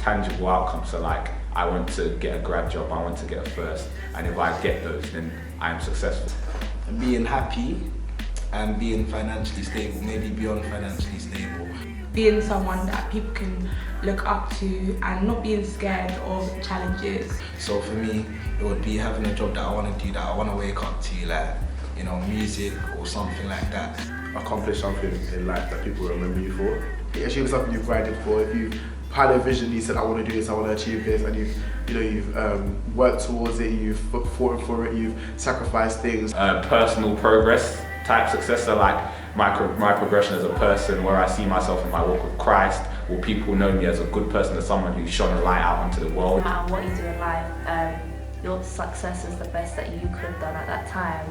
tangible outcomes. So like, I want to get a grad job, I want to get a first, and if I get those, then I am successful. Being happy and being financially stable, maybe beyond financially stable. Being someone that people can look up to and not being scared of challenges. So for me, it would be having a job that I want to do, that I want to wake up to, like, you know, music or something like that. Accomplish something in life that people remember you for. Achieve something you've grinded for. If you've had a vision, you said, I want to do this, I want to achieve this, and you've worked towards it, you've fought for it, you've sacrificed things. Personal progress type success, so like my progression as a person, where I see myself in my walk with Christ. Will people know me as a good person, as someone who's shone a light out into the world? No matter what you do in life, your success is the best that you could have done at that time.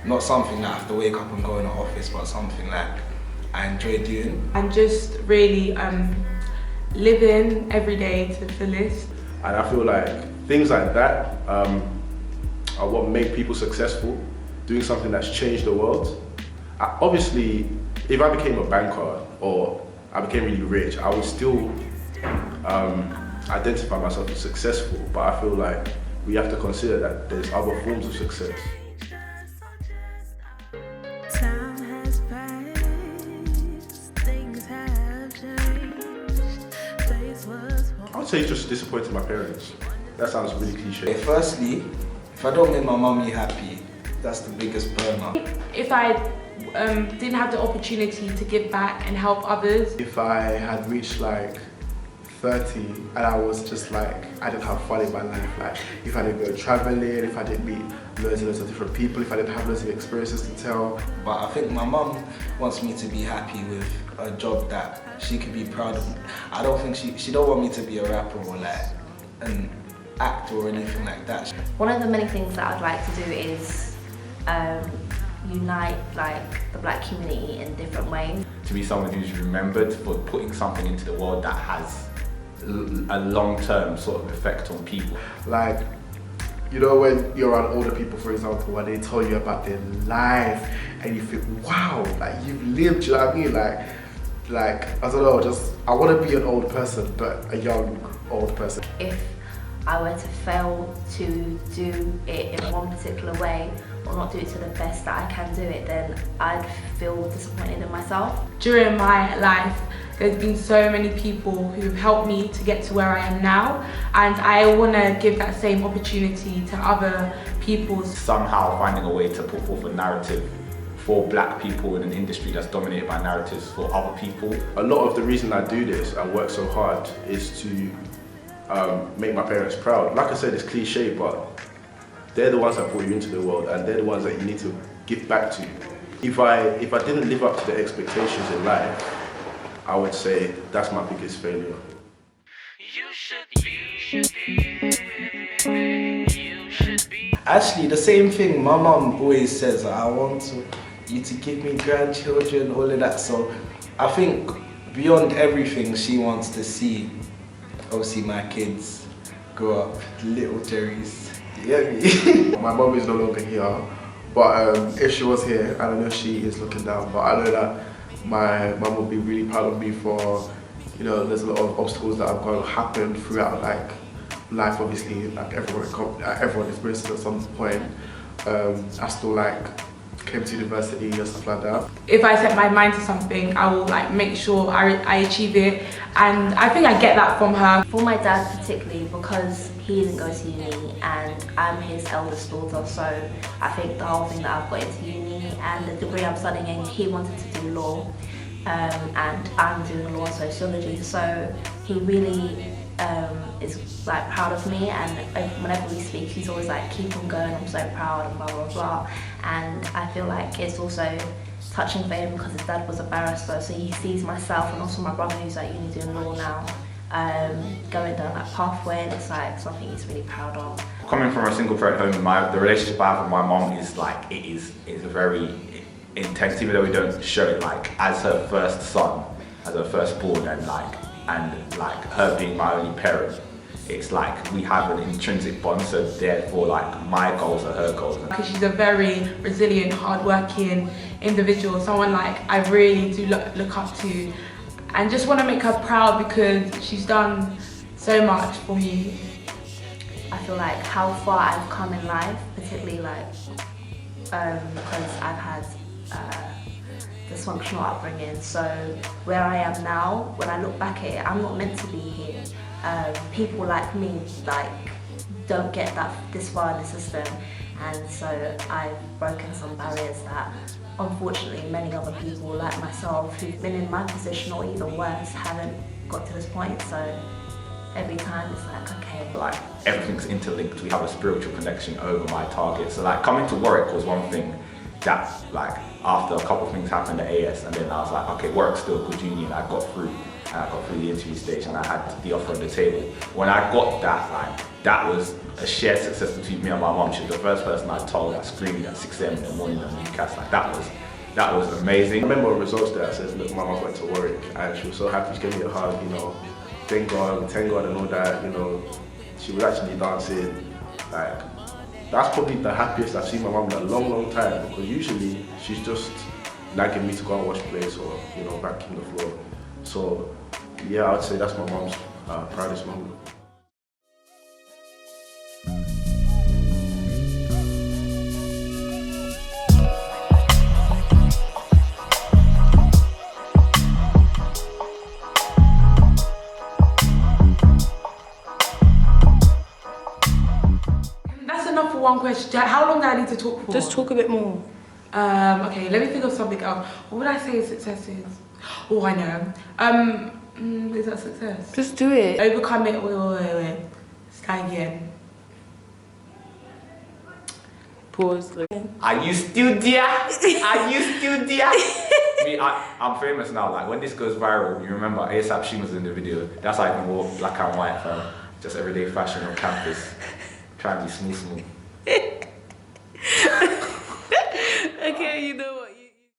Not something that I have to wake up and go in the office, but something like I enjoy doing. And just really living every day to the fullest. And I feel like things like that are what make people successful. Doing something that's changed the world. Obviously, if I became a banker or I became really rich, I would still identify myself as successful, but I feel like we have to consider that there's other forms of success. I would say just disappointing my parents. That sounds really cliche. Firstly, if I don't make my mummy happy, that's the biggest burner. If I didn't have the opportunity to give back and help others. If I had reached like 30 and I was just like, I didn't have fun in my life, like if I didn't go traveling, if I didn't meet loads and loads of different people, if I didn't have loads of experiences to tell. But I think my mum wants me to be happy with a job that she could be proud of. I don't think she don't want me to be a rapper or like an actor or anything like that. One of the many things that I'd like to do is unite like the black community in different ways. To be someone who's remembered for putting something into the world that has a long-term sort of effect on people. Like, you know, when you're around older people, for example, and they tell you about their life and you think, wow, like you've lived, you know what I mean? Like I don't know, just I want to be an old person, but a young old person. If I were to fail to do it in one particular way or not do it to the best that I can do it, then I'd feel disappointed in myself. During my life, there's been so many people who've helped me to get to where I am now, and I want to give that same opportunity to other people. Somehow finding a way to put forth a narrative for black people in an industry that's dominated by narratives for other people. A lot of the reason I do this and work so hard is to make my parents proud. Like I said, it's cliche, but they're the ones that brought you into the world, and they're the ones that you need to give back to. If I didn't live up to the expectations in life, I would say that's my biggest failure. Actually, the same thing my mum always says, I want you to give me grandchildren, all of that. So I think beyond everything, she wants to see, obviously, my kids grow up little Jerrys. You get me? My mum is no longer here, but if she was here, I don't know if she is looking down, but I know that my mum would be really proud of me for, you know, there's a lot of obstacles that have happened throughout like life. Obviously, like everyone experiences at some point. I still like came to university and stuff like that. If I set my mind to something, I will like make sure I achieve it, and I think I get that from her. For my dad particularly, because he didn't go to uni and I'm his eldest daughter, so I think the whole thing that I've got into uni and the degree I'm studying, he wanted to do law, and I'm doing law and sociology, so he really is like proud of me, and whenever we speak he's always like, keep on going, I'm so proud, and blah blah blah. And I feel like it's also touching for him because his dad was a barrister, so he sees myself and also my brother who's at uni doing law now going down that pathway, and it's like something he's really proud of. Coming from a single parent home, the relationship I have with my mom is like, it's very intense, even though we don't show it, like as her first son, as her firstborn, and like her being my only parent, it's like we have an intrinsic bond, so therefore like my goals are her goals. Because she's a very resilient, hard-working individual, someone like I really do look up to, and just want to make her proud because she's done so much from you? I feel like how far I've come in life, particularly like because I've had dysfunctional upbringing. So where I am now, when I look back at it, I'm not meant to be here. People like me like don't get this far in the system, and so I've broken some barriers that unfortunately many other people like myself who've been in my position or even worse haven't got to this point. So every time it's like, okay. Like everything's interlinked, we have a spiritual connection over my target. So like coming to Warwick was one thing that like after a couple of things happened at AS, and then I was like, okay, Warwick's still a good union. I got through and I got through the interview stage and I had the offer on the table. When I got that, like that was a shared success between me and my mom. She was the first person I told that screamed at 6 a.m. in the morning on Newcastle. Like that was amazing. I remember results there, I said, look, my mom went to Warwick and she was so happy, she gave me a hug, you know, thank God and all that, you know. She was actually dancing. Like, that's probably the happiest I've seen my mom in a long, long time, because usually she's just nagging me to go and wash plates or, you know, vacuum the floor. So, yeah, I would say that's my mom's proudest moment. One question. How long do I need to talk for? Just talk a bit more. Okay, let me think of something else. What would I say success is? Oh, I know. Is that success? Just do it. Overcome it. Wait. Start again. Pause. Are you still there? Are you still there? Me, I'm famous now. Like when this goes viral, you remember ASAP She was in the video. That's how I can walk black and white, fam. Just everyday fashion on campus. Trying to be smooth.